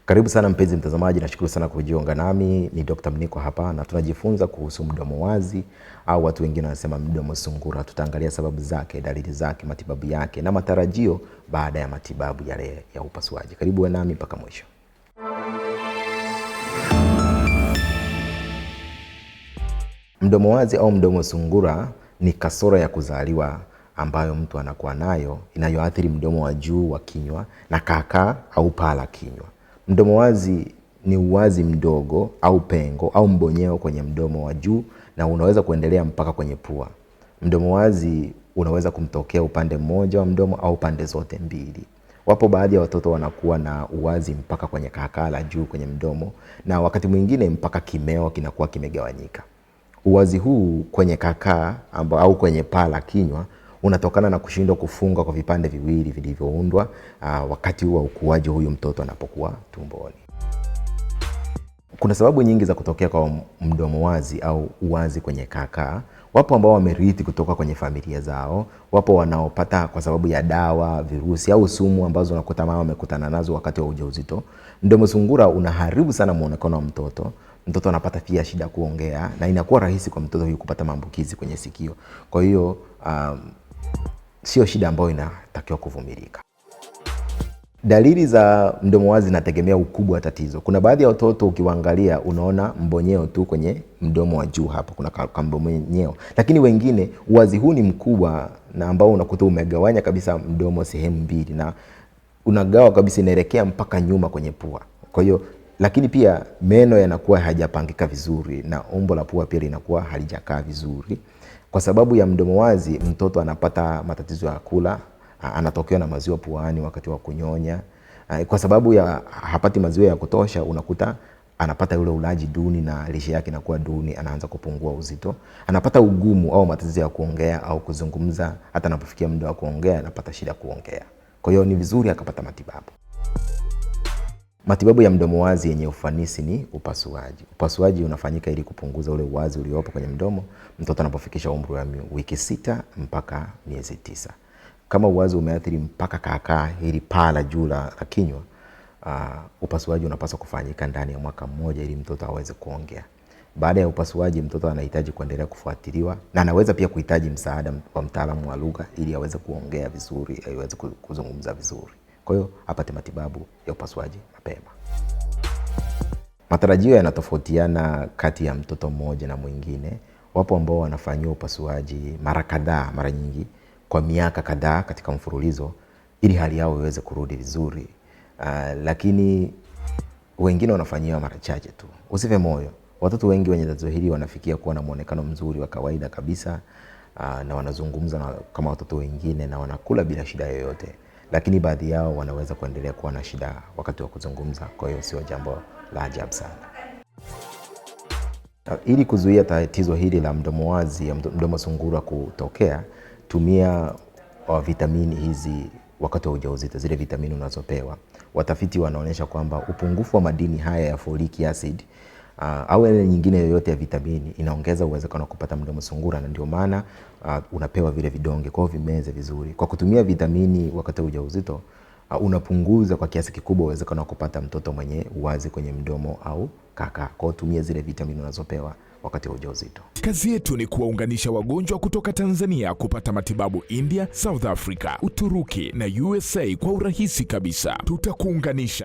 Karibu sana mpenzi mtazamaji, nashukuru sana kujiunga nami. Ni Dr. Mniko hapa na tunajifunza kuhusu mdomo wazi au watu wengine wanasema mdomo sungura. Tutaangalia sababu zake, dalili zake, matibabu yake na matarajio baada ya matibabu yale ya upasuaji. Karibu nami mpaka mwisho. Mdomo wazi au mdomo sungura ni kasoro ya kuzaliwa ambayo mtu anakuwa nayo inayoathiri mdomo wa juu wa kinywa na kaakaa au paa la kinywa. Mdomo wazi ni uwazi mdogo au pengo au mbonyeo kwenye mdomo wa juu na unaweza kuendelea mpaka kwenye pua. Mdomo wazi unaweza kumtokea upande mmoja wa mdomo au pande zote mbili. Wapo baadhi ya watoto wanakuwa na uwazi mpaka kwenye kaakaa la juu kwenye mdomo na wakati mwingine mpaka kimeo kinakuwa kimegawanyika. Uwazi huu kwenye kaakaa au kwenye paa la kinywa unatokana na kushindwa kufunga kwa vipande viwili vilivyoundwa wakati wa ukuaji huyu mtoto anapokuwa tumboni. Kuna sababu nyingi za kutokea kwa mdomo wazi au uwazi kwenye kaakaa. Wapo ambao wamerithi kutoka kwenye familia zao, wapo wanaopata kwa sababu ya dawa, virusi au sumu ambazo unakuta mama amekutana nazo wakati wa ujauzito. Mdomo sungura unaharibu sana muonekano wa mtoto. Mtoto anapata pia shida kuongea na inakuwa rahisi kwa mtoto huyu kupata maambukizi kwenye sikio. Kwa hiyo sio shida ambayo inatakiwa kuvumilika. Dalili za mdomo wazi zinategemea ukubwa wa tatizo. Kuna baadhi ya watoto ukiwaangalia unaona mbonyeo tu kwenye mdomo wa juu hapa, kuna kambonyeo. Lakini wengine uwazi huu ni mkubwa na ambao unakuta umegawanya kabisa mdomo sehemu mbili na unagawa kabisa inaelekea mpaka nyuma kwenye pua. Kwa hiyo lakini pia meno yanakuwa hajapangika vizuri na umbo la pua pia linakuwa halijakaa vizuri. Kwa sababu ya mdomo wazi mtoto anapata matatizo ya kula, anatokewa na maziwa puani wakati wa kunyonya. Kwa sababu ya hapati maziwa ya kutosha unakuta anapata ule ulaji duni na lishe yake inakuwa duni, anaanza kupungua uzito. Anapata ugumu au matatizo ya kuongea au kuzungumza, hata anapofikia muda wa kuongea anapata shida kuongea. Kwa hiyo ni vizuri akapata matibabu. Matibabu ya mdomo wazi yenye ufanisi ni upasuaji. Upasuaji unafanyika ili kupunguza ule uwazi uliopo kwenye mdomo mtoto anapofikisha umri wa wiki 6 mpaka miezi 9. Kama uwazi umeathiri mpaka kaakaa ili paa la juu la kinywa, upasuaji unapaswa kufanyika ndani ya mwaka mmoja ili mtoto aweze kuongea. Baada ya upasuaji mtoto anahitaji kuendelea kufuatiliwa na anaweza pia kuhitaji msaada wa mtaalamu wa lugha ili aweze kuongea vizuri, aweze kuzungumza vizuri. Kwa hiyo apate matibabu ya upasuaji mapema. Matarajio yanatofautiana kati ya mtoto mmoja na mwingine. Wapo ambao wanafanyiwa upasuaji mara nyingi kwa miaka kadhaa katika mfululizo ili hali yao iweze kurudi vizuri. Lakini wengine wanafanyiwa mara chache tu. Usife moyo. Watoto wengi wenye tatizo hili wanafikia kuwa na muonekano mzuri wa kawaida kabisa na wanazungumza kama watoto wengine na wanakula bila shida yoyote. Lakini baadhi yao wanaweza kuendelea kuwa na shida wakati wa kuzungumza, kwa hiyo sio jambo la ajabu sana. Ili kuzuia tatizo hili la mdomo wazi ya mdomo sungura kutokea, tumia vitamini hizi wakati wa ujauzito, zile vitamini unazopewa. Watafiti wanaonyesha kwamba upungufu wa madini haya ya folic acid au ile nyingine yoyote ya vitamini inaongeza uwezekano wa kupata mdomo sungura, na ndio maana unapewa vile vidonge kwa vimeze vizuri. Kwa kutumia vitamini wakati wa ujauzito unapunguza kwa kiasi kikubwa uwezekano wa kupata mtoto mwenye uwazi kwenye mdomo au kaakaa. Kwa tumia zile vitamini unazopewa wakati wa ujauzito. Kazi yetu ni kuwaunganisha wagonjwa kutoka Tanzania kupata matibabu India, South Africa, Uturuki na USA kwa urahisi kabisa. Tutakuunganisha.